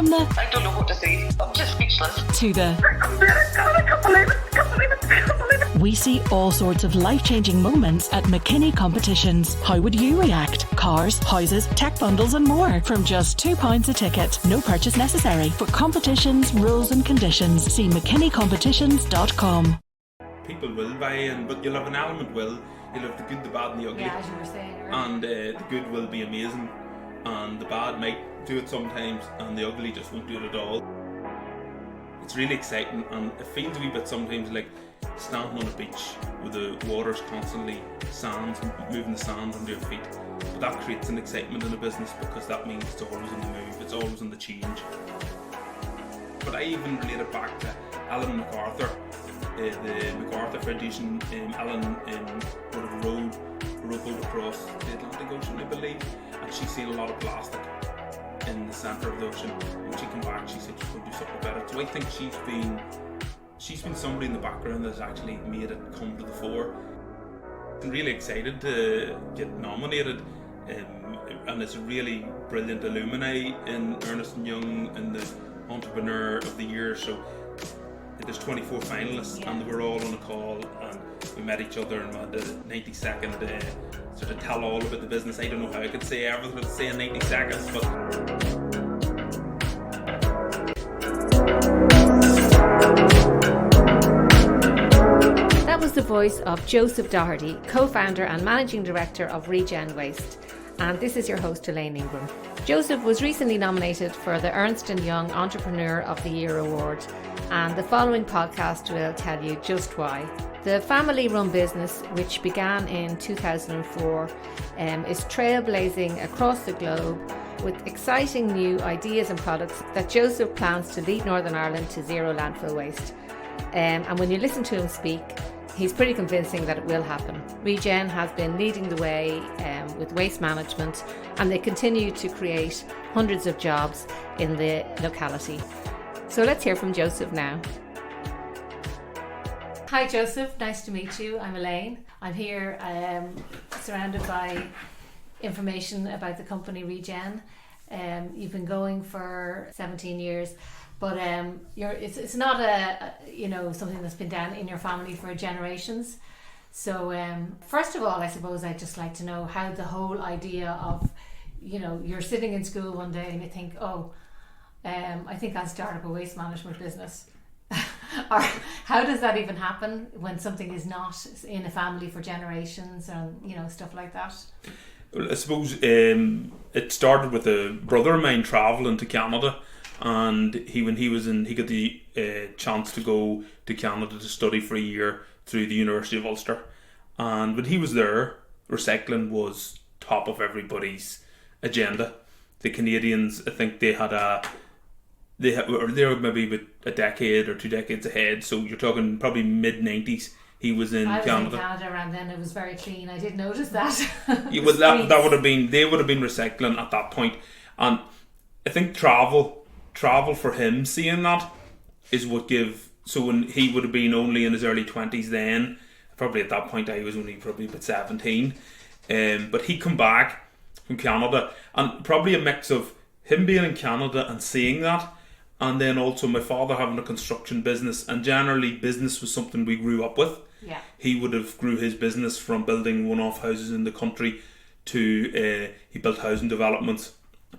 From the I don't know what to say. I'm just speechless. to the I can't believe it. we see all sorts of life-changing moments at McKinney Competitions. How would you react? Cars, houses, tech bundles and more from just £2 a ticket. No purchase necessary. For competitions, rules and conditions, see mckinneycompetitions.com. People will buy in, but you'll have an element you'll have the good, the bad and the ugly. Yeah, as you were saying earlier. And the good will be amazing, and the bad might do it sometimes, and the ugly just won't do it at all. It's really exciting, and it feels a wee bit sometimes like standing on a beach with the water's constantly moving the sands under your feet. But that creates an excitement in a business because that means it's always on the move, it's always on the change. But I even relate it back to Alan MacArthur, the MacArthur Foundation. Alan would have rowed a rowboat across the Atlantic Ocean, I believe, and she's seen a lot of plastic in the centre of the ocean. When she came back, she said she's going to do something about it. So I think she's been somebody in the background that's actually made it come to the fore. I'm really excited to get nominated, and it's a really brilliant alumni in Ernst & Young and the Entrepreneur of the Year. So there's 24 finalists, and they were all on a call, and we met each other and we had the 90-second sort of tell all about the business. I don't know how I could say everything to say in 90 seconds, but That was the voice of Joseph Doherty, co-founder and managing director of Regen Waste. And this is your host, Elaine Ingram. Joseph was recently nominated for the Ernst & Young Entrepreneur of the Year award, and the following podcast will tell you just why. The family-run business, which began in 2004, is trailblazing across the globe with exciting new ideas and products that Joseph plans to lead Northern Ireland to zero landfill waste. And when you listen to him speak, he's pretty convincing that it will happen. Regen has been leading the way with waste management, and they continue to create hundreds of jobs in the locality. So let's hear from Joseph now. Hi Joseph, nice to meet you. I'm Elaine. I'm here surrounded by information about the company Regen. You've been going for 17 years. But it's not something that's been done in your family for generations. So first of all, I suppose I'd just like to know how the whole idea of, you're sitting in school one day and you think, I think I'll start up a waste management business. Or how does that even happen when something is not in a family for generations and stuff like that? Well, I suppose it started with a brother of mine travelling to Canada. And he got the chance to go to Canada to study for a year through the University of Ulster. And when he was there, recycling was top of everybody's agenda. The Canadians, I think they were maybe about a decade or 2 decades ahead. So you're talking probably mid-90s. He was in Canada. I was in Canada, and then it was very clean. I did notice that. Yeah, well, that would have been, they would have been recycling at that point. And I think travel for him, seeing that is what so when he would have been only in his early 20s then, probably at that point I was only probably about 17, but he come back from Canada, and probably a mix of him being in Canada and seeing that, and then also my father having a construction business, and generally business was something we grew up with. Yeah. He would have grew his business from building one-off houses in the country to he built housing developments.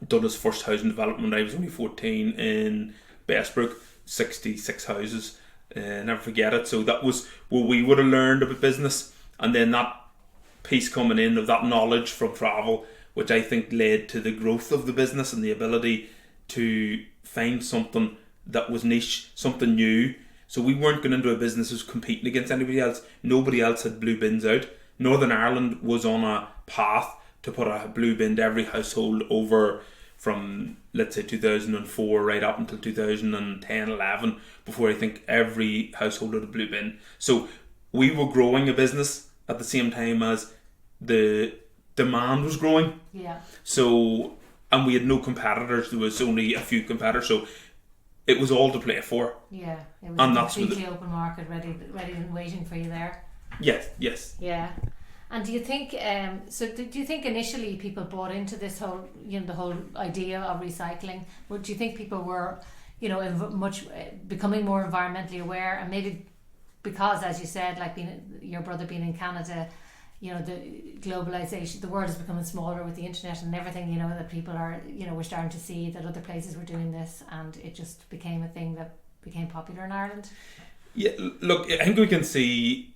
Done his first housing development. I was only 14 in Bestbrook, 66 houses. Never forget it. So that was what we would have learned about business, and then that piece coming in of that knowledge from travel, which I think led to the growth of the business and the ability to find something that was niche, something new. So we weren't going into a business that was competing against anybody else. Nobody else had blue bins out. Northern Ireland was on a path to put a blue bin to every household over from, let's say, 2004 right up until 2010-11, before I think every household had a blue bin. So we were growing a business at the same time as the demand was growing. Yeah. So, and we had no competitors. There was only a few competitors. So it was all to play for. Yeah. It was and a completely open market, ready and waiting for you there. Yes. Yeah. And do you think, do you think initially people bought into this whole, the whole idea of recycling? Or do you think people were, becoming more environmentally aware, and maybe because, as you said, like your brother being in Canada, the globalization, the world is becoming smaller with the internet and everything, that people are, we're starting to see that other places were doing this, and it just became a thing that became popular in Ireland? Yeah, look, I think we can see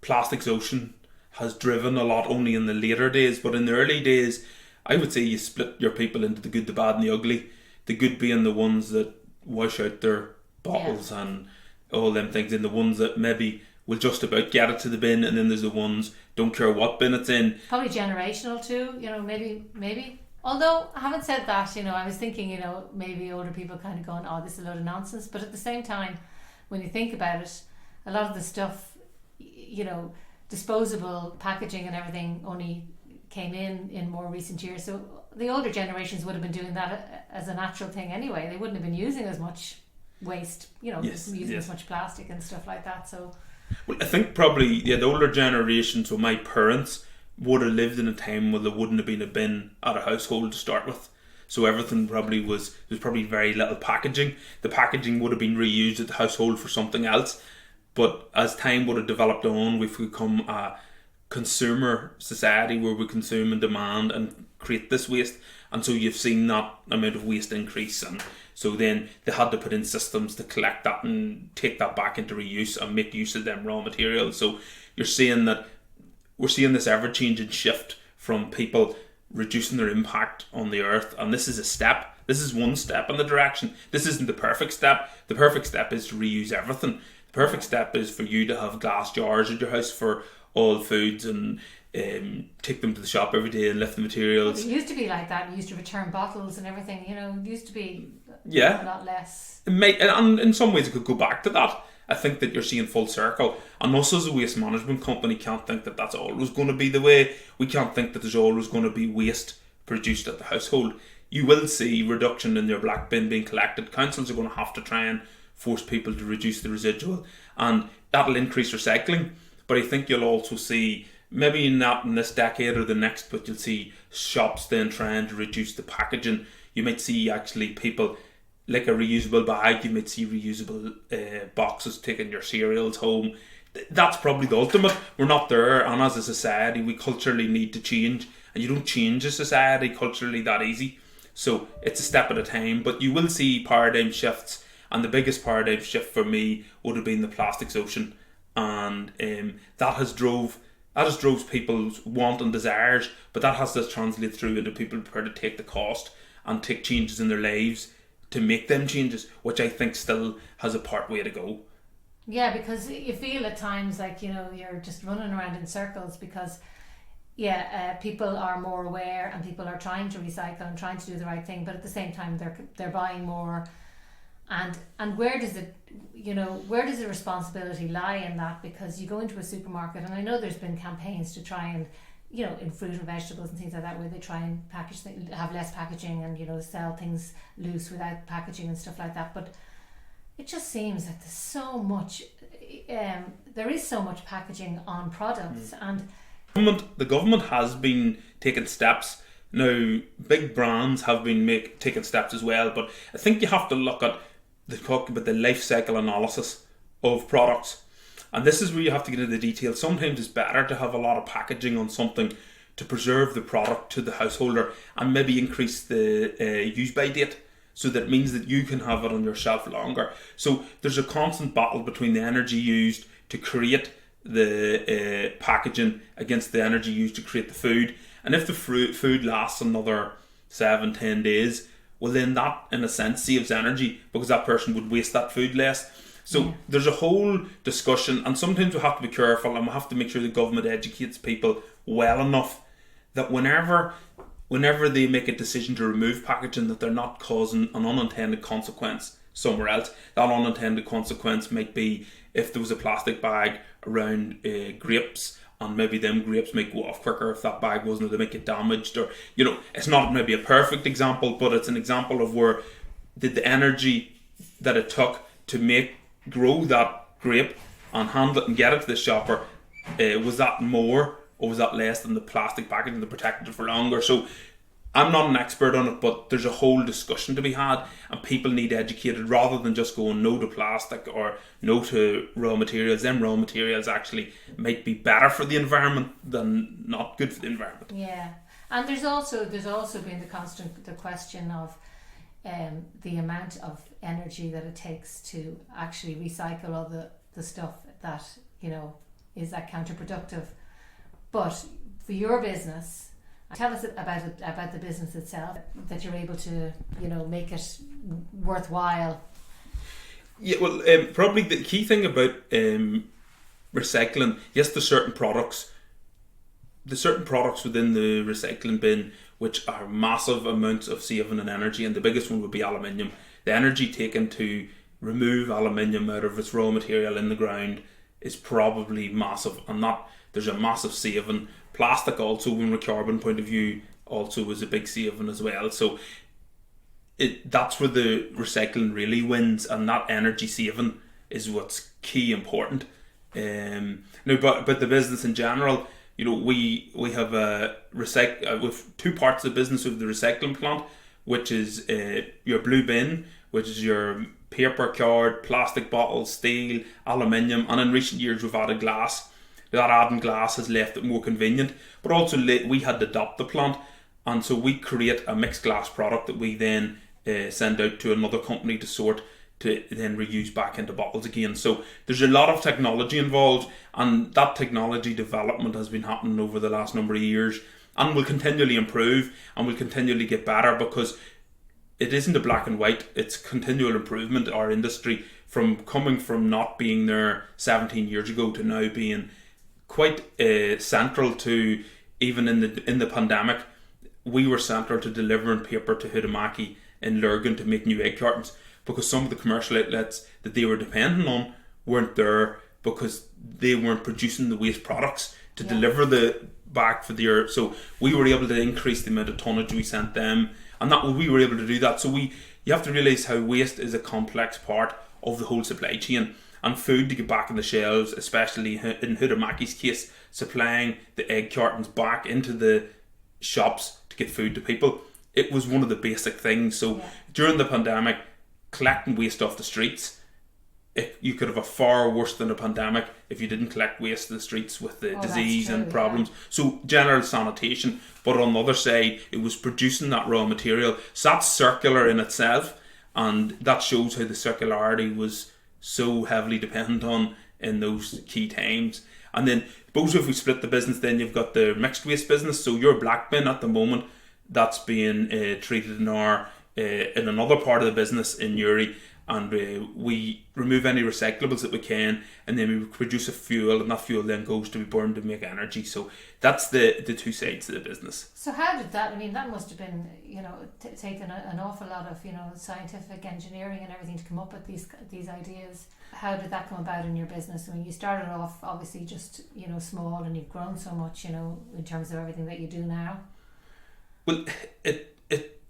Plastics Ocean has driven a lot only in the later days, but in the early days I would say you split your people into the good, the bad and the ugly. The good being the ones that wash out their bottles and all them things, and the ones that maybe will just about get it to the bin, and then there's the ones don't care what bin it's in. Probably generational too, maybe. Although, having said that, I was thinking, maybe older people kind of going, oh, this is a load of nonsense, but at the same time, when you think about it, a lot of the stuff, disposable packaging and everything only came in more recent years. So the older generations would have been doing that as a natural thing anyway. They wouldn't have been using as much waste, using as much plastic and stuff like that. So, well, I think probably the older generations, so my parents, would have lived in a time where there wouldn't have been a bin at a household to start with. So everything probably there's probably very little packaging. The packaging would have been reused at the household for something else. But as time would have developed on, we've become a consumer society where we consume and demand and create this waste. And so you've seen that amount of waste increase. And so then they had to put in systems to collect that and take that back into reuse and make use of them raw materials. So you're seeing that we're seeing this ever-changing shift from people reducing their impact on the earth. And this is a step. This is one step in the direction. This isn't the perfect step. The perfect step is to reuse everything. The perfect step is for you to have glass jars at your house for all foods and take them to the shop every day and lift the materials. Well, it used to be like that. You used to return bottles and everything. It used to be a lot less. And in some ways it could go back to that. I think that you're seeing full circle. And us as a waste management company can't think that that's always going to be the way. We can't think that there's always going to be waste produced at the household. You will see reduction in your black bin being collected. Councils are going to have to try and force people to reduce the residual, and that'll increase recycling. But I think you'll also see, maybe not in this decade or the next, but you'll see shops then trying to reduce the packaging. You might see actually people, like a reusable bag, you might see reusable boxes taking your cereals home. That's probably the ultimate. We're not there, and as a society we culturally need to change, and you don't change a society culturally that easy. So it's a step at a time, but you will see paradigm shifts. And the biggest paradigm shift for me would have been the Plastics Ocean, and that has drove people's want and desires, but that has to translate through into people prepared to take the cost and take changes in their lives to make them changes, which I think still has a part way to go. Yeah, because you feel at times like you're just running around in circles because people are more aware and people are trying to recycle and trying to do the right thing, but at the same time they're buying more. And where does the responsibility lie in that? Because you go into a supermarket, and I know there's been campaigns to try and, in fruit and vegetables and things like that, where they try and have less packaging and, sell things loose without packaging and stuff like that. But it just seems that there's so much, there is so much packaging on products. And the government has been taking steps. Now, big brands have been taking steps as well, but I think you have to look at the life cycle analysis of products, and this is where you have to get into the detail. Sometimes it's better to have a lot of packaging on something to preserve the product to the householder and maybe increase the use by date, so that means that you can have it on your shelf longer. So there's a constant battle between the energy used to create the packaging against the energy used to create the food. And if the food lasts another 7-10 days, well then that in a sense saves energy, because that person would waste that food less. So there's a whole discussion, and sometimes we have to be careful, and we have to make sure the government educates people well enough that whenever they make a decision to remove packaging, that they're not causing an unintended consequence somewhere else. That unintended consequence might be if there was a plastic bag around grapes, and maybe them grapes might go off quicker if that bag wasn't, or they might get damaged, or it's not maybe a perfect example, but it's an example of where did the energy that it took to grow that grape and handle it and get it to the shopper Was that more or was that less than the plastic packaging that protected it for longer? So I'm not an expert on it, but there's a whole discussion to be had, and people need educated rather than just going no to plastic or no to raw materials. Them raw materials actually might be better for the environment than not good for the environment. Yeah, and there's also been the question of the amount of energy that it takes to actually recycle all the stuff that, you know, is that counterproductive. But for your business, tell us about the business itself, that you're able to, you know, make it worthwhile. Yeah, well, probably the key thing about recycling, yes, there's certain products within the recycling bin which are massive amounts of saving in energy, and the biggest one would be aluminium. The energy taken to remove aluminium out of its raw material in the ground is probably massive, and that there's a massive saving. Plastic also, from a carbon point of view, also is a big saving as well. So that's where the recycling really wins, and that energy saving is what's key important. Now, but the business in general, you know, we have with two parts of the business. We have the recycling plant, which is your blue bin, which is your paper, card, plastic bottles, steel, aluminium, and in recent years we've added glass. That adding glass has left it more convenient, but also we had to adopt the plant, and so we create a mixed glass product that we then send out to another company to sort, to then reuse back into bottles again. So there's a lot of technology involved, and that technology development has been happening over the last number of years, and will continually improve and will continually get better, because it isn't a black and white, it's continual improvement. Our industry, from coming from not being there 17 years ago to now being quite central to, even in the pandemic, we were central to delivering paper to Huhtamaki in Lurgan to make new egg cartons, because some of the commercial outlets that they were depending on weren't there because they weren't producing the waste products to deliver the back for the year. So we were able to increase the amount of tonnage we sent them, and that we were able to do that. So you have to realise how waste is a complex part of the whole supply chain. And food to get back in the shelves, especially in Huhtamaki's case, supplying the egg cartons back into the shops to get food to people, it was one of the basic things. So during the pandemic, collecting waste off the streets, you could have a far worse than a pandemic if you didn't collect waste in the streets with the disease and problems. So general sanitation, but on the other side, it was producing that raw material. So that's circular in itself, and that shows how the circularity was so heavily dependent on in those key times. And then both, if we split the business, then you've got the mixed waste business. So your black bin at the moment, that's being treated in another part of the business in Uri, and we remove any recyclables that we can, and then we produce a fuel, and that fuel then goes to be burned to make energy. So that's the two sides of the business. So how did that, I mean, that must have been, you know, taken an awful lot of, you know, scientific engineering and everything to come up with these ideas. How did that come about in your business? I mean, you started off obviously just, you know, small, and you've grown so much, you know, in terms of everything that you do now. Well, it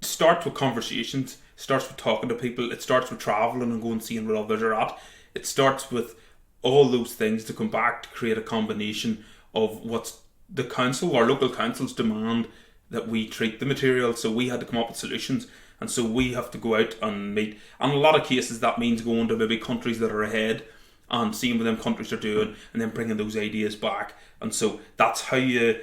starts with conversations, starts with talking to people, it starts with travelling and going and seeing where others are at. It starts with all those things to come back to create a combination of what's the council, our local councils demand that we treat the material. So we had to come up with solutions, and so we have to go out and meet. And in a lot of cases that means going to maybe countries that are ahead and seeing what them countries are doing, and then bringing those ideas back. And so that's how you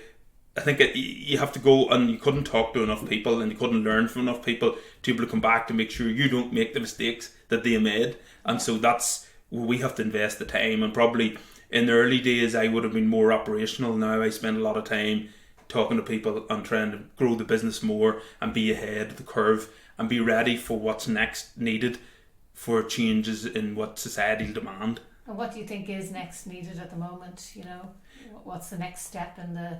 have to go, and you couldn't talk to enough people and you couldn't learn from enough people to be able to come back to make sure you don't make the mistakes that they made. And so that's where we have to invest the time. And probably in the early days I would have been more operational. Now I spend a lot of time talking to people and trying to grow the business more and be ahead of the curve and be ready for what's next needed for changes in what society will demand. And what do you think is next needed at the moment? You know, what's the next step in the,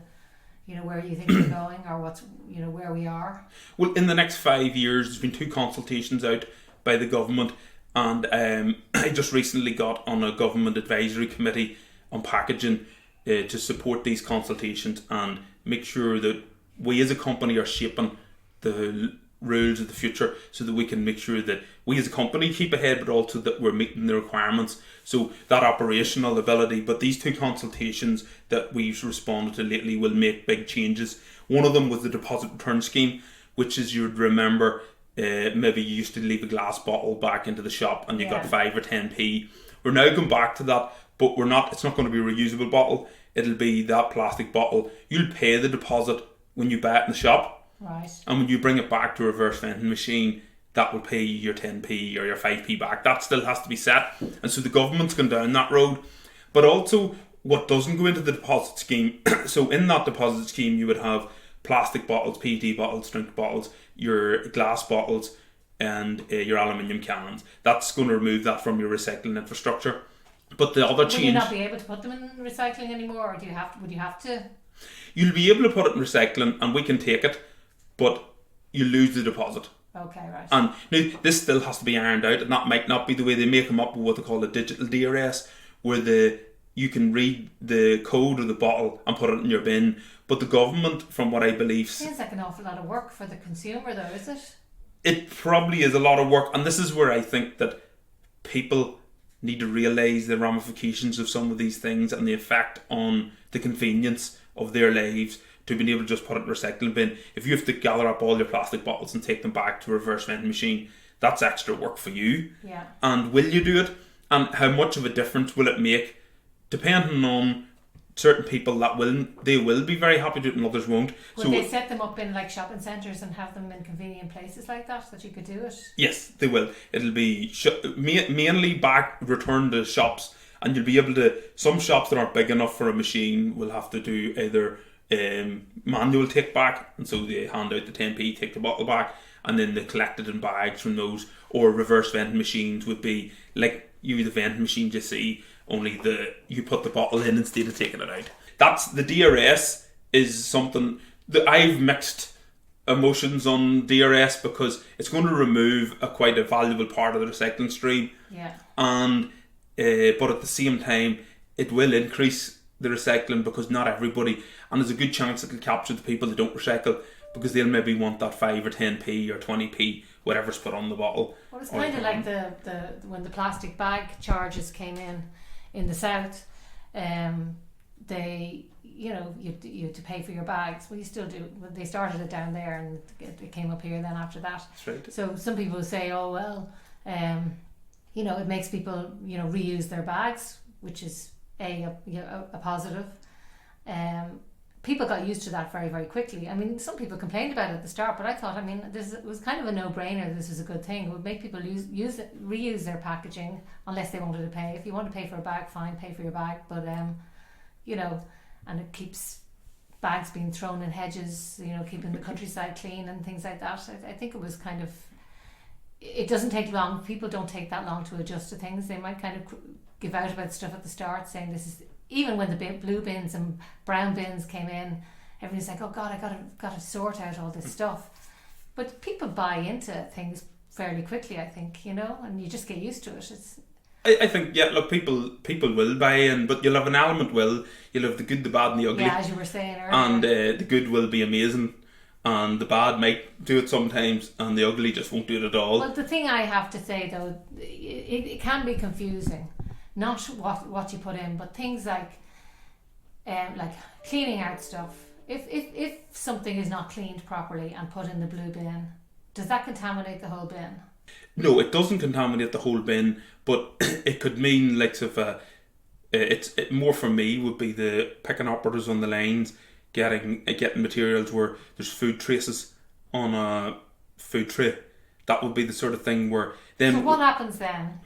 you know, where you think you're going, or what's, you know, where we are? Well, in the next 5 years, there's been 2 consultations out by the government, and I just recently got on a government advisory committee on packaging to support these consultations and make sure that we as a company are shaping the rules of the future so that we can make sure that we as a company keep ahead, but also that we're meeting the requirements. So that operational ability, but these two consultations that we've responded to lately will make big changes. One of them was the deposit return scheme, which is, you'd remember, maybe you used to leave a glass bottle back into the shop and you got 5 or 10p. We're now going back to that, but it's not going to be a reusable bottle. It'll be that plastic bottle. You'll pay the deposit when you buy it in the shop. Right. And when you bring it back to a reverse vending machine, that will pay you your 10p or your 5p back. That still has to be set. And so the government's gone down that road. But also, what doesn't go into the deposit scheme, so in that deposit scheme you would have plastic bottles, PET bottles, drink bottles, your glass bottles, and your aluminium cans. That's going to remove that from your recycling infrastructure. But the other change... Will you not be able to put them in recycling anymore, or would you have to? You'll be able to put it in recycling and we can take it, but you lose the deposit. Okay, right. And now, this still has to be ironed out, and that might not be the way they make them up with what they call a digital DRS, where you can read the code of the bottle and put it in your bin. But the government, from what I believe... Seems like an awful lot of work for the consumer though, is it? It probably is a lot of work, and this is where I think that people need to realise the ramifications of some of these things and the effect on the convenience of their lives to being able to just put it in a recycling bin. If you have to gather up all your plastic bottles and take them back to a reverse vending machine, that's extra work for you. Yeah. And will you do it? And how much of a difference will it make? Depending on certain people they will be very happy to do it and others won't. Will they set them up in like shopping centres and have them in convenient places like that you could do it? Yes, they will. It'll be mainly return to shops, and you'll be able to... Some shops that aren't big enough for a machine will have to do either manual take back, and so they hand out the 10p, take the bottle back, and then they collect it in bags from those. Or reverse vending machines would be like the vending machine you see, only you put the bottle in instead of taking it out. That's the DRS is something that I've mixed emotions on DRS, because it's going to remove quite a valuable part of the recycling stream. Yeah. And but at the same time, it will increase the recycling, because not everybody, and there's a good chance it'll capture the people that don't recycle, because they'll maybe want that 5 or 10p or 20p, whatever's put on the bottle. Well, it's kind of like the when the plastic bag charges came in the south, they, you had to pay for your bags. Well, you still do. Well, they started it down there and it came up here then after that. That's right. So some people say, oh well, it makes people reuse their bags, which is a positive. People got used to that very, very quickly. I mean, some people complained about it at the start, but I thought, it was kind of a no-brainer. This is a good thing. It would make people reuse their packaging unless they wanted to pay. If you want to pay for a bag, fine, pay for your bag. But and it keeps bags being thrown in hedges. Keeping the countryside clean and things like that. I think it was kind of. It doesn't take long. People don't take that long to adjust to things. They might kind of give out about stuff at the start, saying this is. Even when the blue bins and brown bins came in, everybody's like, "Oh God, I got to sort out all this stuff." But people buy into things fairly quickly, I think, and you just get used to it. I think, yeah. Look, people will buy in, but you'll have an element. You'll have the good, the bad, and the ugly. Yeah, as you were saying earlier. And the good will be amazing, and the bad might do it sometimes, and the ugly just won't do it at all. Well, the thing I have to say though, it can be confusing. Not what you put in, but things like cleaning out stuff. If something is not cleaned properly and put in the blue bin, does that contaminate the whole bin? No, it doesn't contaminate the whole bin, but it could mean it more for me would be the picking operatives on the lines getting materials where there's food traces on a food tray. That would be the sort of thing where then. So what happens then?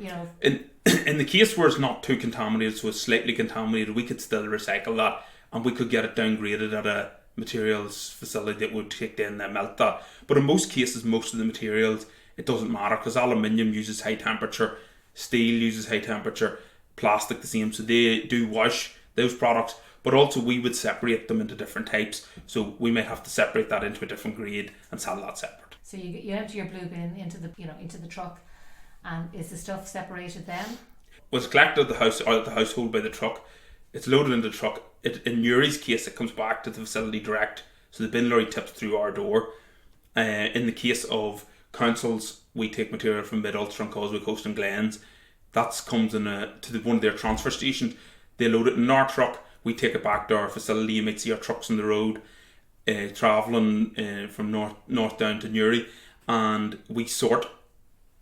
In the case where it's not too contaminated, so it's slightly contaminated, we could still recycle that, and we could get it downgraded at a materials facility that would take in and melt that. But in most cases, most of the materials, it doesn't matter, because aluminium uses high temperature, steel uses high temperature, plastic the same, so they do wash those products. But also we would separate them into different types, so we might have to separate that into a different grade and sell that separate. So you empty your blue bin into the truck, and is the stuff separated then? Well, it's collected at the house or at the household by the truck. It's loaded into the truck. In Yuri's case, it comes back to the facility direct, so the bin lorry tips through our door, In the case of councils, we take material from Mid Ulster and Causeway Coast and Glens. That comes in one of their transfer stations. They load it in our truck. We take it back to our facility. You might see our trucks on the road, travelling from north down to Newry, and we sort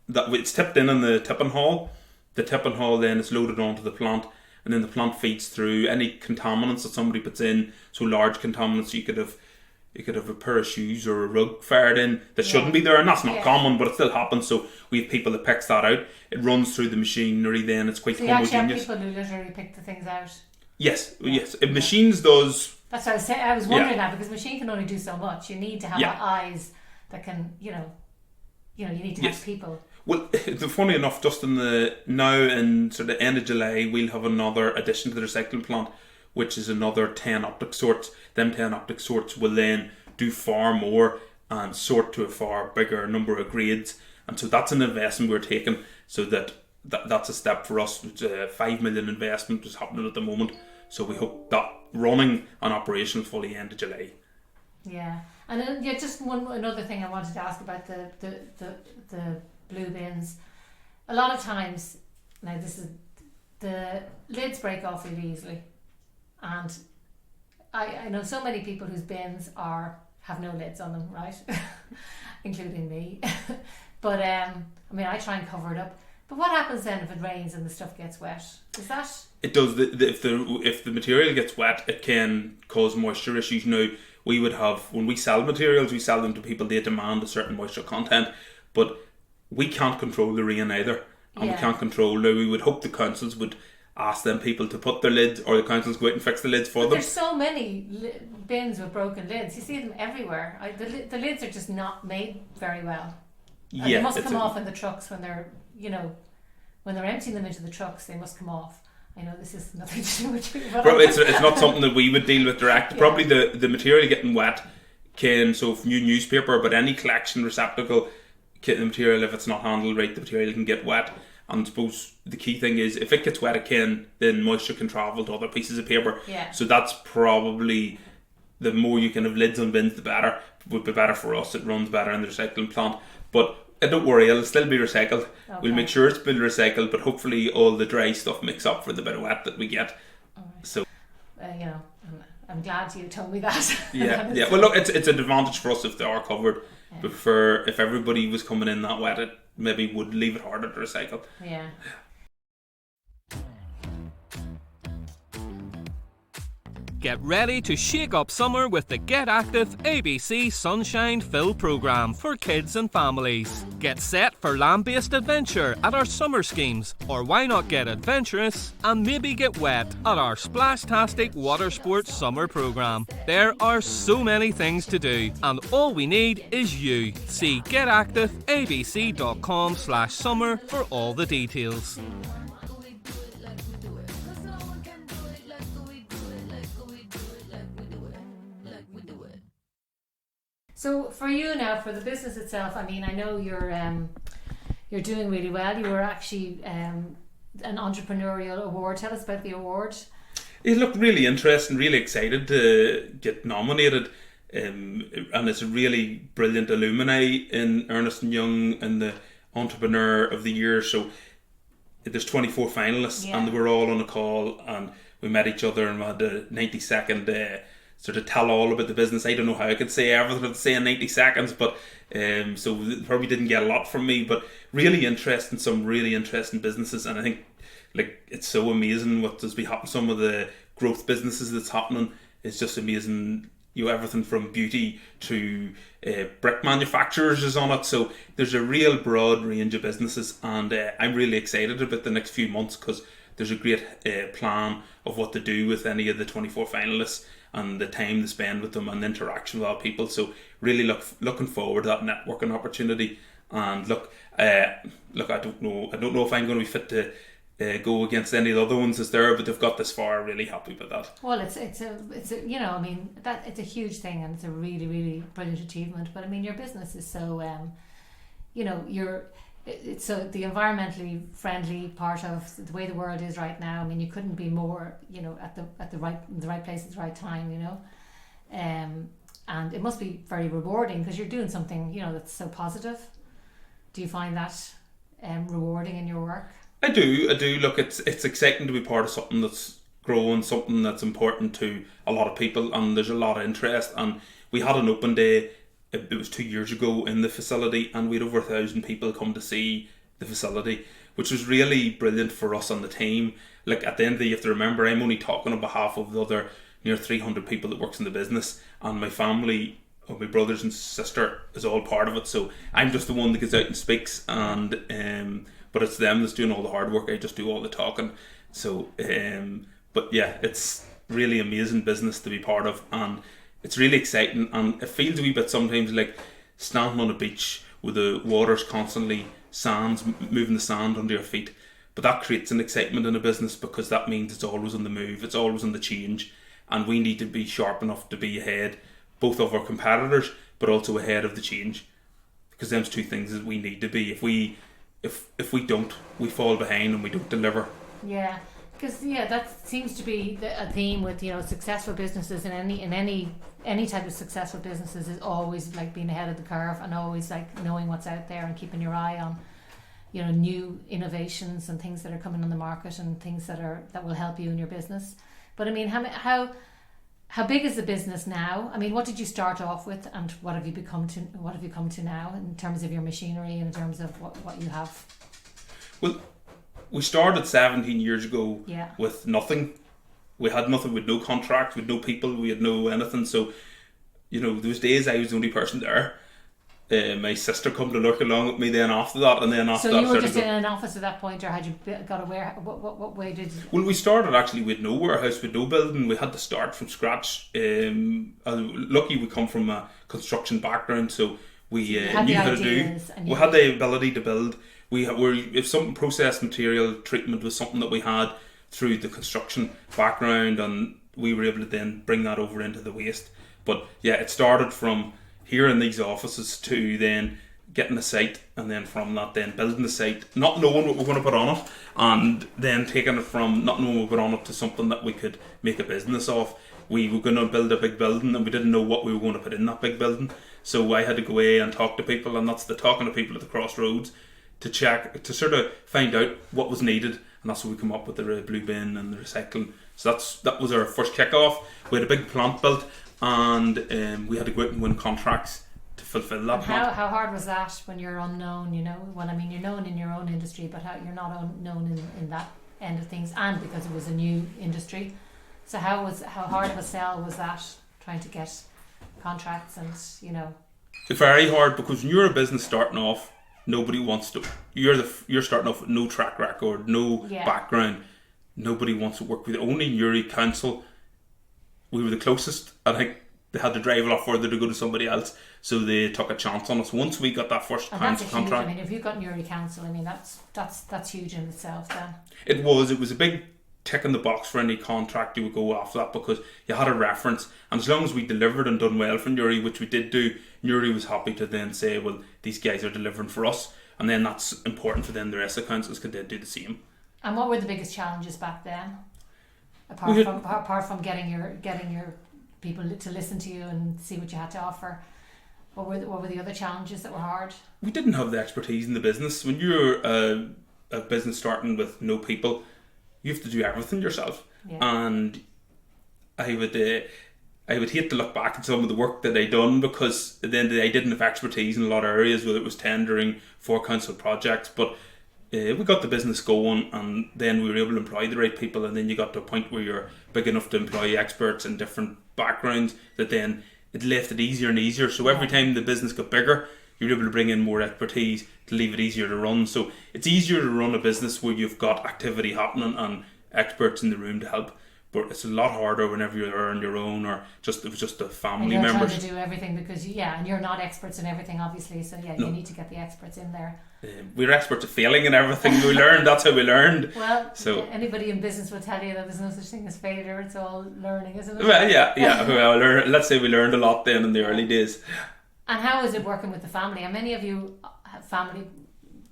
that. It's tipped in the tipping hall. The tipping hall then is loaded onto the plant, and then the plant feeds through any contaminants that somebody puts in. So large contaminants, you could have a pair of shoes or a rug fired in that shouldn't be there, and that's not common, but it still happens. So we have people that picks that out. It runs through the machinery. Then it's quite homogeneous. You actually have people who literally pick the things out. Yes. If machines does. That's what I was saying. I was wondering that, because machine can only do so much. You need to have eyes that can, you need to have people. Well, funny enough, just now in sort of end of July, we'll have another addition to the recycling plant, which is another 10 optic sorts. Them 10 optic sorts will then do far more and sort to a far bigger number of grades. And so that's an investment we're taking, so that's a step for us. It's a 5 million investment is happening at the moment. So we hope that running and operational fully end of July. Yeah. And then, just another thing I wanted to ask about the blue bins. A lot of times, now the lids break off really easily, and I know so many people whose bins have no lids on them, right? Including me. But I try and cover it up. But what happens then if it rains and the stuff gets wet? Is that... It does. If the material gets wet, it can cause moisture issues. Now, we would have, when we sell materials, we sell them to people, they demand a certain moisture content, but we can't control the rain either. And we can't control... Now, we would hope the councils would ask them people to put their lids, or the councils go out and fix the lids for them. There's so many bins with broken lids. You see them everywhere. The lids are just not made very well. And they must come off in the trucks when they're, when they're emptying them into the trucks, they must come off. I know this is nothing to do with you, but it's not something that we would deal with direct. Probably the material getting wet so new newspaper, but any collection receptacle, the material, if it's not handled right, the material can get wet. And I suppose the key thing is, if it gets wet, then moisture can travel to other pieces of paper. Yeah. So that's probably, the more you can have lids on bins, the better. It would be better for us. It runs better in the recycling plant. But don't worry, it'll still be recycled. Okay. We'll make sure it's been recycled, but hopefully all the dry stuff makes up for the bit of wet that we get. All right. So, I'm glad you told me that. Yeah. Well, look, it's an advantage for us if they are covered. Yeah. But if everybody was coming in that wet, it maybe would leave it harder to recycle. Yeah. Get ready to shake up summer with the Get Active ABC Sunshine Fill programme for kids and families. Get set for land-based adventure at our summer schemes, or why not get adventurous and maybe get wet at our Splashtastic Water Sports Summer programme. There are so many things to do, and all we need is you. See getactiveabc.com/summer for all the details. So for you now, for the business itself, I know you're doing really well. You were actually an entrepreneurial award. Tell us about the award. It looked really interesting, really excited to get nominated. And it's a really brilliant alumni in Ernst & Young and the Entrepreneur of the Year. So there's 24 finalists and we're all on a call, and we met each other and we had a 90-second sort of tell all about the business. I don't know how I could say everything I'd say in 90 seconds, but so probably didn't get a lot from me, but really interesting, some really interesting businesses. And I think it's so amazing what does be happening. Some of the growth businesses that's happening is just amazing. Everything from beauty to brick manufacturers is on it. So there's a real broad range of businesses, and I'm really excited about the next few months, because there's a great plan of what to do with any of the 24 finalists and the time to spend with them and the interaction with our people. So really looking forward to that networking opportunity. And I don't know if I'm going to be fit to go against any of the other ones that's there, but they've got this far. Really happy with that. Well, it's a it's a huge thing, and it's a really, really brilliant achievement. But your business is so it's so the environmentally friendly part of the way the world is right now. You couldn't be more at the right place at the right time, and and it must be very rewarding because you're doing something, you know, that's so positive. Do you find that rewarding in your work? I do. Look, it's exciting to be part of something that's growing, something that's important to a lot of people, and there's a lot of interest. And we had an open day, it was 2 years ago in the facility, and we had over 1,000 people come to see the facility, which was really brilliant for us on the team. Like, at the end of the day, you have to remember, I'm only talking on behalf of the other near 300 people that works in the business, and my family, or my brothers and sister, is all part of it. So I'm just the one that gets out and speaks, and but it's them that's doing all the hard work. I just do all the talking. So but yeah, it's really amazing business to be part of, and it's really exciting, and it feels a wee bit sometimes like standing on a beach with the water's constantly moving the sand under your feet. But that creates an excitement in a business because that means it's always on the move, it's always on the change, and we need to be sharp enough to be ahead both of our competitors but also ahead of the change, because them's two things that we need to be. If we don't, we fall behind and we don't deliver. Yeah, because that seems to be a theme with, you know, successful businesses, and any type of successful businesses is always like being ahead of the curve and always like knowing what's out there and keeping your eye on, you know, new innovations and things that are coming on the market and things that will help you in your business. But I mean, how big is the business now? I mean, what did you start off with, and what have you come to now in terms of your machinery and in terms of what you have? Well, we started 17 years ago Yeah. with nothing. We had nothing, with no contract, with no people, we had no anything. So, you know, those days I was the only person there. My sister come to look along with me then after that, and then after that. So you were just in an office at that point, or had you got a warehouse? What way did you? Well, we started actually with no warehouse, with no building. We had to start from scratch. Lucky we come from a construction background, so we knew how to do. We had the ability to build. If something processed material treatment was something that we had through the construction background, and we were able to then bring that over into the waste. But yeah, it started from here in these offices to then getting a site, and then from that then building the site, not knowing what we're going to put on it, and then taking it from not knowing what we put on it to something that we could make a business of. We were going to build a big building and we didn't know what we were going to put in that big building, so I had to go away and talk to people, and that's the talking to people at the crossroads to check, to sort of find out what was needed, and that's where we come up with the blue bin and the recycling. So that was our first kick-off. We had a big plant built, and we had to go out and win contracts to fulfill that. And how hard was that when you're unknown? You know, well, I mean, you're known in your own industry, but you're not known in that end of things, and because it was a new industry. So how hard of a sell was that, trying to get contracts? And you know, it's very hard, because when you're a business starting off, nobody wants to. You're starting off with no track record, no background. Nobody wants to work with you. Only Newry Council, we were the closest. I think they had to drive a lot further to go to somebody else, so they took a chance on us. Once we got that first council contract, I mean, if you've got Newry Council, I mean, that's huge in itself. Then it was a big tick in the box for any contract you would go after that, because you had a reference, and as long as we delivered and done well for Newry, which we did do, Newry was happy to then say, well, these guys are delivering for us, and then that's important for then the rest of the councils could then do the same. And what were the biggest challenges back then, apart from getting your people to listen to you and see what you had to offer? What were the other challenges that were hard? We didn't have the expertise in the business. When you're a business starting with no people, you have to do everything yourself. Yeah. And I would hate to look back at some of the work that I done, because at the end of the day I didn't have expertise in a lot of areas, whether it was tendering for council projects, but we got the business going, and then we were able to employ the right people, and then you got to a point where you're big enough to employ experts in different backgrounds, that then it left it easier and easier. So every time the business got bigger, you were able to bring in more expertise to leave it easier to run. So it's easier to run a business where you've got activity happening and experts in the room to help. But it's a lot harder whenever you're on your own, or it was just the family members. You're trying to do everything because and you're not experts in everything, obviously. So you need to get the experts in there. We're experts at failing in everything we learned. That's how we learned. Well, so anybody in business will tell you that there's no such thing as failure. It's all learning, isn't it? Well, yeah. Well, let's say we learned a lot then in the early days. And how is it working with the family? And many of you have family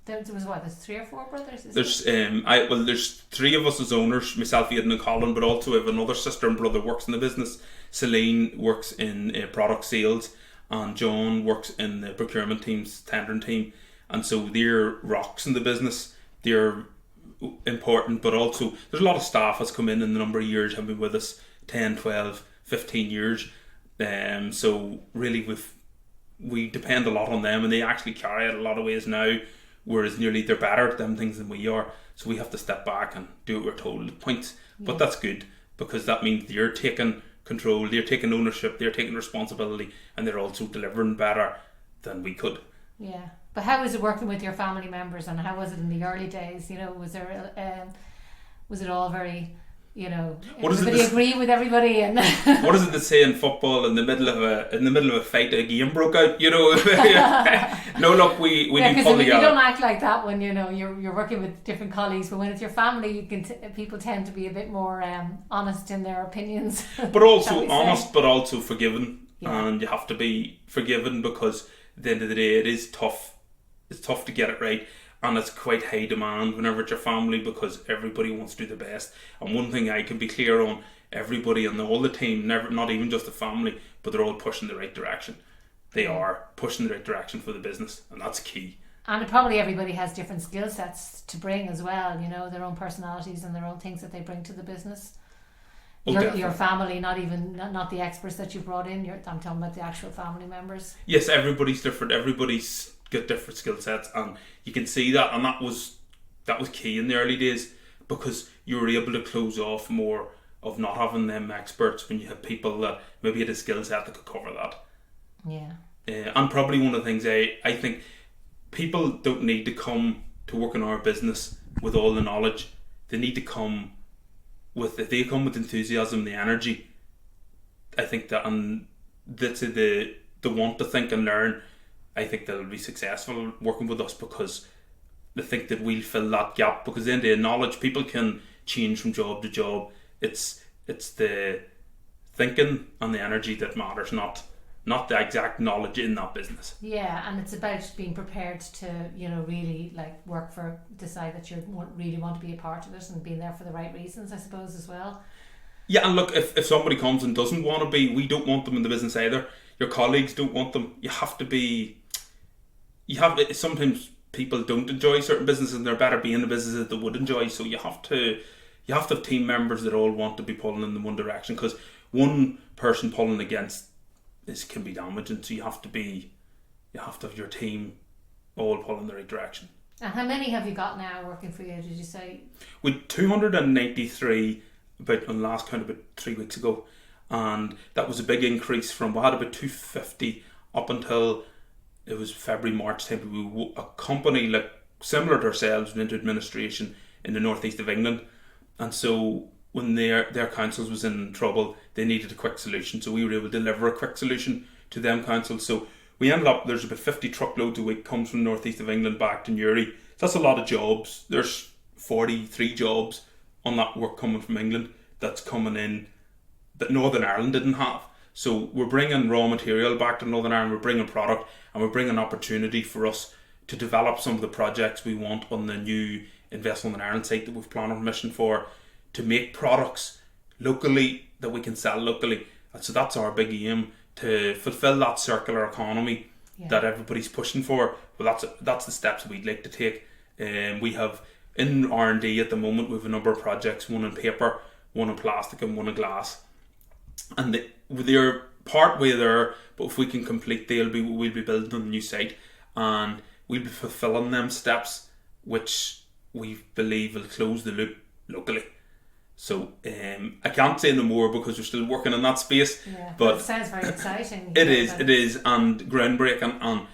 There was there's 3 or 4 brothers? There's 3 of us as owners, myself, Aidan and Colin, but also I have another sister and brother works in the business. Celine works in product sales, and John works in the procurement team's tendering team. And so they're rocks in the business. They're important, but also there's a lot of staff that's come in the number of years, have been with us 10, 12, 15 years. So really we depend a lot on them, and they actually carry it a lot of ways now, whereas nearly they're better at them things than we are. So we have to step back and do what we're told at points. But that's good, because that means they're taking control, they're taking ownership, they're taking responsibility, and they're also delivering better than we could. Yeah. But how was it working with your family members, and how was it in the early days? You know, was it all very, you know, everybody agree with everybody? And what is it they say in football? In the middle of a fight, a game broke out. You know, no, look, we do pull together. You don't act like that when you're working with different colleagues, but when it's your family, you can people tend to be a bit more honest in their opinions. But also honest, but also forgiving, and you have to be forgiven, because at the end of the day, it is tough. It's tough to get it right, and it's quite high demand whenever it's your family, because everybody wants to do the best. And one thing I can be clear on, everybody on all the team, not even just the family, but they're all pushing the right direction. They are pushing the right direction for the business, and that's key. And probably everybody has different skill sets to bring as well, you know, their own personalities and their own things that they bring to the business. Your family, not the experts that you brought in, I'm talking about the actual family members. Yes, everybody's different. Everybody's got different skill sets, and you can see that, and that was key in the early days, because you were able to close off more of not having them experts when you had people that maybe had a skill set that could cover that. Yeah. And probably one of the things I think, people don't need to come to work in our business with all the knowledge. They need to come if they come with enthusiasm, the energy, I think that, and that's the want to think and learn, I think they'll be successful working with us, because they think that we'll fill that gap. Because in the knowledge, people can change from job to job. It's the thinking and the energy that matters, not the exact knowledge in that business. Yeah, and it's about being prepared to, you know, really like decide that you really want to be a part of it, and being there for the right reasons, I suppose, as well. Yeah, and look, if somebody comes and doesn't want to be, we don't want them in the business either. Your colleagues don't want them. You have to be. Sometimes people don't enjoy certain businesses, and they're better being the businesses that they would enjoy. So you have to have team members that all want to be pulling in the one direction, because one person pulling against this can be damaging. So you have to have your team all pulling in the right direction. And how many have you got now working for you, did you say? With 293 on last count about 3 weeks ago, and that was a big increase from, we had about 250 up until it was February, March time. A company like similar to ourselves went into administration in the northeast of England, and so when their councils was in trouble, they needed a quick solution, so we were able to deliver a quick solution to them councils. So we ended up, there's about 50 truckloads a week comes from the northeast of England back to Newry. So that's a lot of jobs. There's 43 jobs on that work coming from England that's coming in that Northern Ireland didn't have. So we're bringing raw material back to Northern Ireland, we're bringing product, and we're bringing opportunity for us to develop some of the projects we want on the new Invest Northern Ireland site that we've planning permission for, to make products locally that we can sell locally. And so that's our big aim, to fulfill that circular economy that everybody's pushing for. Well, that's the steps we'd like to take. We have in R&D at the moment, we have a number of projects, one in paper, one in plastic, and one in glass. And they're part way there, but if we can complete, we'll be building a new site, and we'll be fulfilling them steps, which we believe will close the loop locally. So I can't say no more, because we're still working in that space. Yeah, but it sounds very exciting. It is, and groundbreaking, and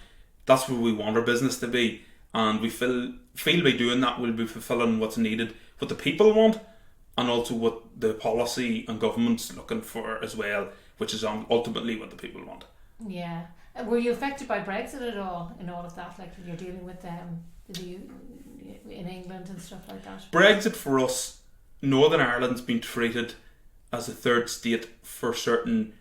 that's where we want our business to be. And we feel by doing that, we'll be fulfilling what's needed, what the people want, and also what the policy and government's looking for as well, which is ultimately what the people want. Yeah. Were you affected by Brexit at all in all of that? Like, you're dealing with in England and stuff like that? Brexit for us, Northern Ireland's been treated as a third state for certain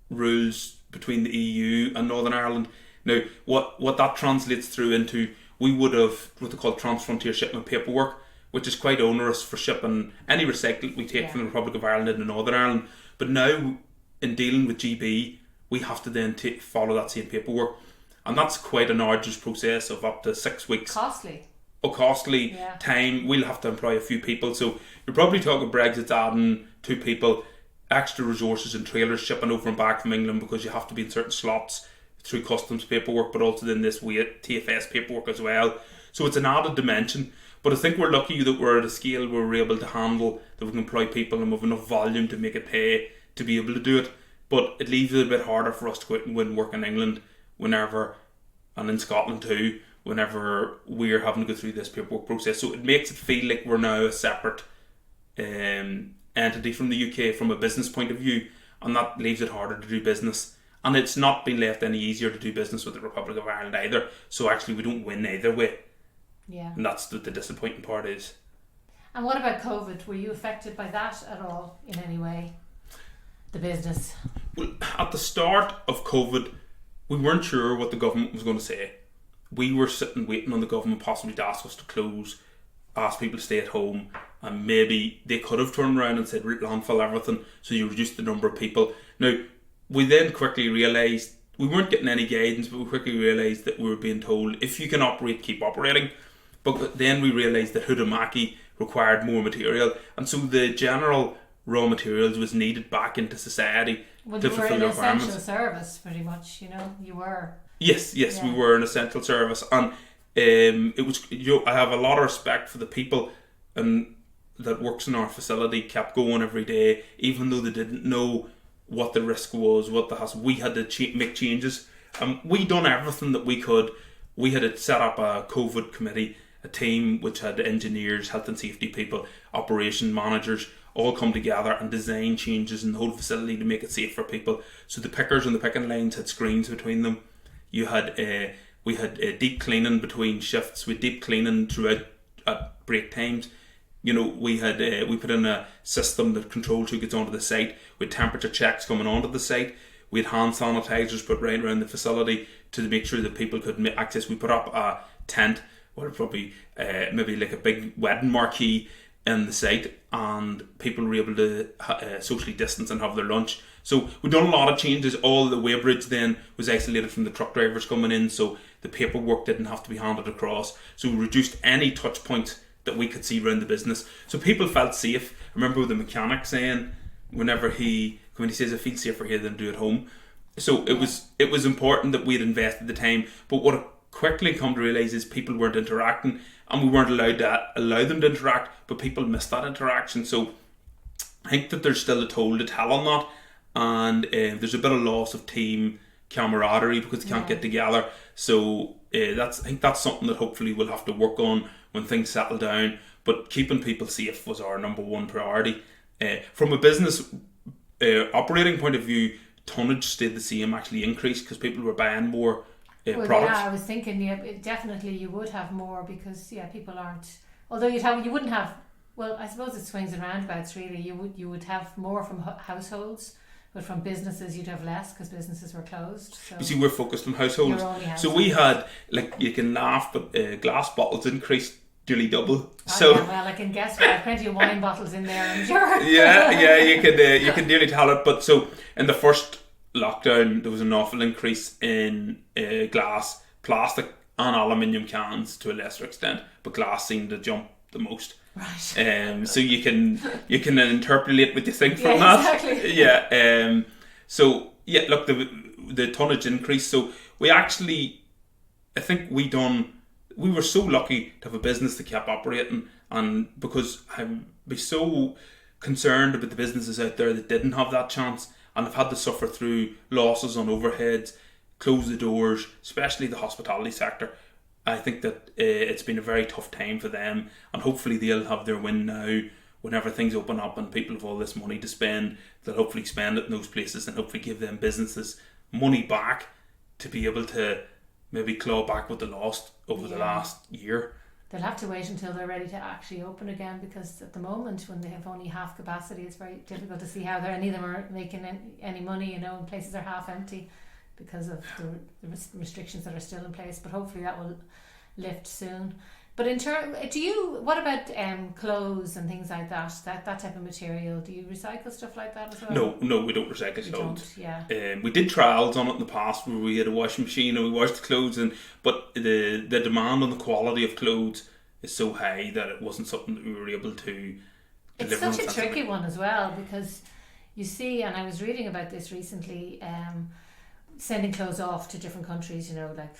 rules between the EU and Northern Ireland. Now, what that translates through into, we would have what they call transfrontier shipment paperwork, which is quite onerous for shipping any recyclate we take from the Republic of Ireland into Northern Ireland. But now, in dealing with GB, we have to then follow that same paperwork. And that's quite an arduous process of up to 6 weeks. Costly time. We'll have to employ a few people. So you're probably talking Brexit's adding 2 people, extra resources and trailers shipping over and back from England because you have to be in certain slots through customs paperwork, but also then this weight TFS paperwork as well. So it's an added dimension. But I think we're lucky that we're at a scale where we're able to handle, that we can employ people and we have enough volume to make it pay to be able to do it. But it leaves it a bit harder for us to go out and win work in England whenever, and in Scotland too, whenever we're having to go through this paperwork process. So it makes it feel like we're now a separate entity from the UK from a business point of view, and that leaves it harder to do business. And it's not been left any easier to do business with the Republic of Ireland either. So actually we don't win either way. Yeah. And that's the disappointing part is. And what about COVID? Were you affected by that at all in any way? The business? Well, at the start of COVID, we weren't sure what the government was going to say. We were sitting waiting on the government possibly to ask us to close, ask people to stay at home, and maybe they could have turned around and said landfill everything, so you reduce the number of people. Now, we then quickly realised, we weren't getting any guidance, but we quickly realised that we were being told, if you can operate, keep operating. But then we realised that Huhtamaki required more material, and so the general raw materials was needed back into society to fulfil the requirements. You were an essential service, pretty much, you were. Yes, we were an essential service, and it was. I have a lot of respect for the people and that works in our facility, kept going every day, even though they didn't know what the risk was, what the hassle. We had to make changes. We done everything that we could. We had to set up a COVID committee, a team which had engineers, health and safety people, operation managers, all come together and design changes in the whole facility to make it safe for people. So the pickers and the picking lines had screens between them. You had we had deep cleaning between shifts. We had deep cleaning throughout at break times. We had we put in a system that controls who gets onto the site. We had temperature checks coming onto the site. We had hand sanitizers put right around the facility to make sure that people could access. We put up a tent, probably maybe like a big wedding marquee in the site, and people were able to socially distance and have their lunch. So we've done a lot of changes. All the weighbridge then was isolated from the truck drivers coming in, so the paperwork didn't have to be handed across. So we reduced any touch points that we could see around the business, so people felt safe. I remember the mechanic saying when he says, I feel safer here than do at home. So it was important that we had invested the time. But what I quickly come to realise is people weren't interacting, and we weren't allowed to allow them to interact, but people missed that interaction. So I think that there's still a toll to tell on that, and there's a bit of loss of team camaraderie because they can't get together. So I think that's something that hopefully we'll have to work on when things settle down. But keeping people safe was our number one priority. From a business operating point of view, tonnage stayed the same, actually increased because people were buying more products. Yeah, I was thinking, definitely you would have more because people aren't. Although you wouldn't have. Well, I suppose it swings and roundabouts. Really, you would have more from households, but from businesses you'd have less because businesses were closed. So you see, we're focused on households. So we had, you can laugh, but glass bottles increased nearly double. Well, I can guess we have plenty of wine bottles in there, I'm sure. you can nearly tell it. But so in the first lockdown, there was an awful increase in glass, plastic, and aluminium cans to a lesser extent, but glass seemed to jump the most. Right. So you can interpolate what you think from that. Exactly. So look, the tonnage increased. So we actually, I think we were so lucky to have a business that kept operating, and because I'd be so concerned about the businesses out there that didn't have that chance and have had to suffer through losses on overheads, close the doors, especially the hospitality sector. I think that it's been a very tough time for them, and hopefully they'll have their win now. Whenever things open up and people have all this money to spend, they'll hopefully spend it in those places and hopefully give them businesses money back to be able to maybe claw back what they lost over the last year. They'll have to wait until they're ready to actually open again, because at the moment when they have only half capacity, it's very difficult to see how any of them are making any money, and places are half empty because of the restrictions that are still in place. But hopefully that will lift soon. But what about clothes and things like that? That type of material? Do you recycle stuff like that as well? No, we don't recycle clothes. Yeah. We did trials on it in the past where we had a washing machine and we washed the clothes in, but the demand on the quality of clothes is so high that it wasn't something that we were able to deliver. It's such a tricky one as well, because you see, and I was reading about this recently, sending clothes off to different countries, like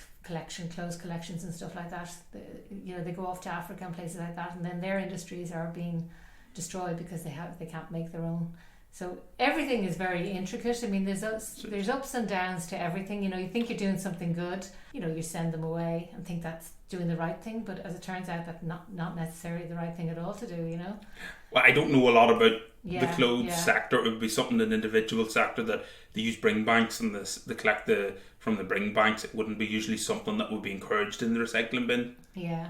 clothes collections and stuff like that. They go off to Africa and places like that, and then their industries are being destroyed because they can't make their own. So everything is very intricate. I mean, there's ups and downs to everything. You think you're doing something good, you send them away and think that's doing the right thing, but as it turns out, that's not necessarily the right thing at all to do. Well, I don't know a lot about the clothes sector. It would be something in the individual sector that they use bring banks and they collect from the bring banks. It wouldn't be usually something that would be encouraged in the recycling bin. Yeah.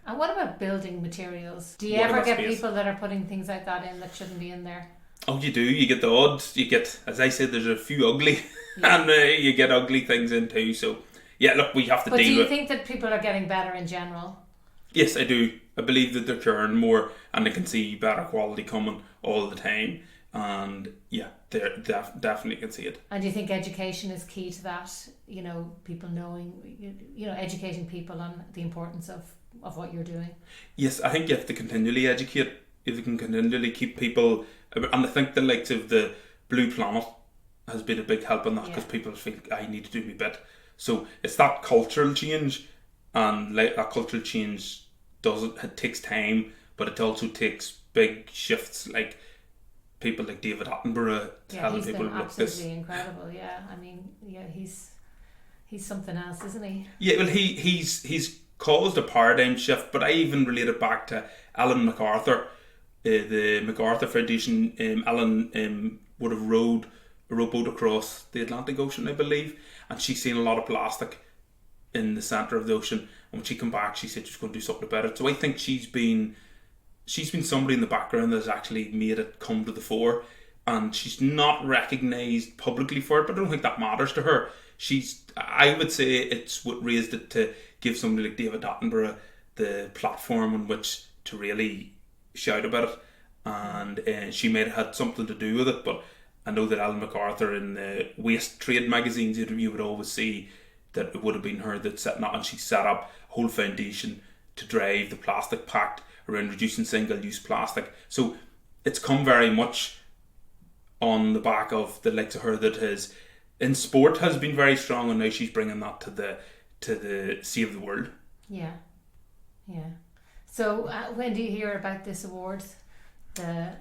And what about building materials? Do you ever get people that are putting things like that in that shouldn't be in there? Oh, you do. You get the odd. You get, as I said, there's a few ugly, and you get ugly things in too. So, yeah, look, we have to deal with. But do you think that people are getting better in general? Yes, I do. I believe that they're caring more and they can see better quality coming all the time. And yeah, they definitely can see it. And do you think education is key to that? People knowing, educating people on the importance of what you're doing? Yes, I think you have to continually educate. You can continually keep people, and I think the likes of the Blue Planet has been a big help in that, because people think, I need to do my bit. So it's that cultural change, and like that cultural change it takes time, but it also takes big shifts, like people like David Attenborough telling people about this. Absolutely incredible. Yeah, I mean, he's something else, isn't he? Yeah, well, he's caused a paradigm shift, but I even relate it back to Ellen MacArthur, the MacArthur Foundation. Ellen would have rowed a rowboat across the Atlantic Ocean, I believe, and she's seen a lot of plastic in the centre of the ocean. And when she came back, she said she's going to do something about it. So I think she's been somebody in the background that's actually made it come to the fore, and she's not recognised publicly for it, but I don't think that matters to her. I would say it's what raised it to give somebody like David Attenborough the platform on which to really shout about it, and she may have had something to do with it. But I know that Ellen MacArthur in the waste trade magazines you would always see that it would have been her that set up, and she set up a whole foundation to drive the plastic pact around reducing single-use plastic. So it's come very much on the back of the likes of her that has in sport has been very strong, and now she's bringing that to the Save the World. Yeah. So when do you hear about this award? Do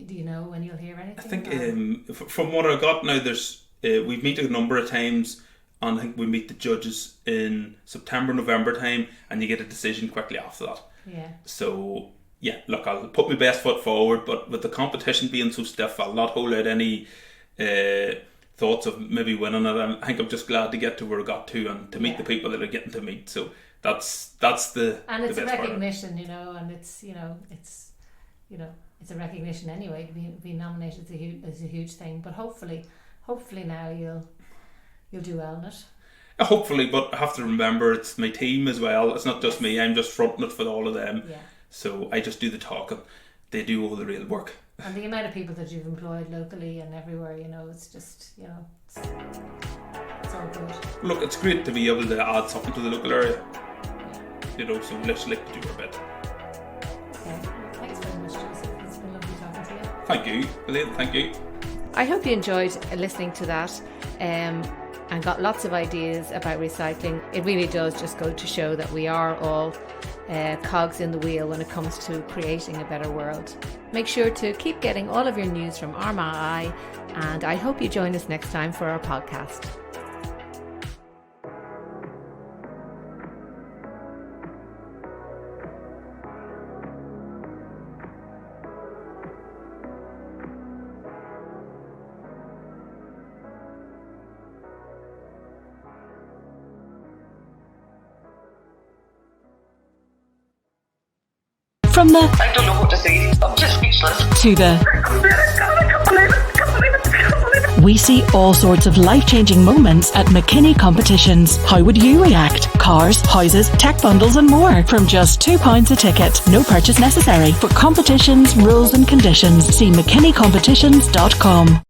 you know when you'll hear anything? I think from what I got now, there's we've met a number of times, and I think we meet the judges in September, November time, and you get a decision quickly after that. Yeah. So yeah, look, I'll put my best foot forward, but with the competition being so stiff, I'll not hold out any thoughts of maybe winning it. I think I'm just glad to get to where I got to and to meet the people that are getting to meet. So that's the and it's the a best recognition, and it's it's a recognition anyway. Being nominated is a huge thing, but hopefully now you'll do well in it. Hopefully, but I have to remember it's my team as well. It's not just me. I'm just fronting it for all of them. Yeah. So I just do the talking. They do all the real work. And the amount of people that you've employed locally and everywhere, it's just, it's all good. Look, it's great to be able to add something to the local area. So let's like to do our bit. Okay. Thanks very much, Joseph. It's been lovely talking to you. Thank you, Elaine. Thank you. I hope you enjoyed listening to that and got lots of ideas about recycling. It really does just go to show that we are all cogs in the wheel when it comes to creating a better world. Make sure to keep getting all of your news from Armagh Eye, and I hope you join us next time for our podcast. From the I don't know what to say. I'm just speechless. to the I can't believe it. We see all sorts of life-changing moments at McKinney Competitions. How would you react? Cars, houses, tech bundles and more from just £2 a ticket. No purchase necessary. For competitions, rules and conditions, see mckinneycompetitions.com.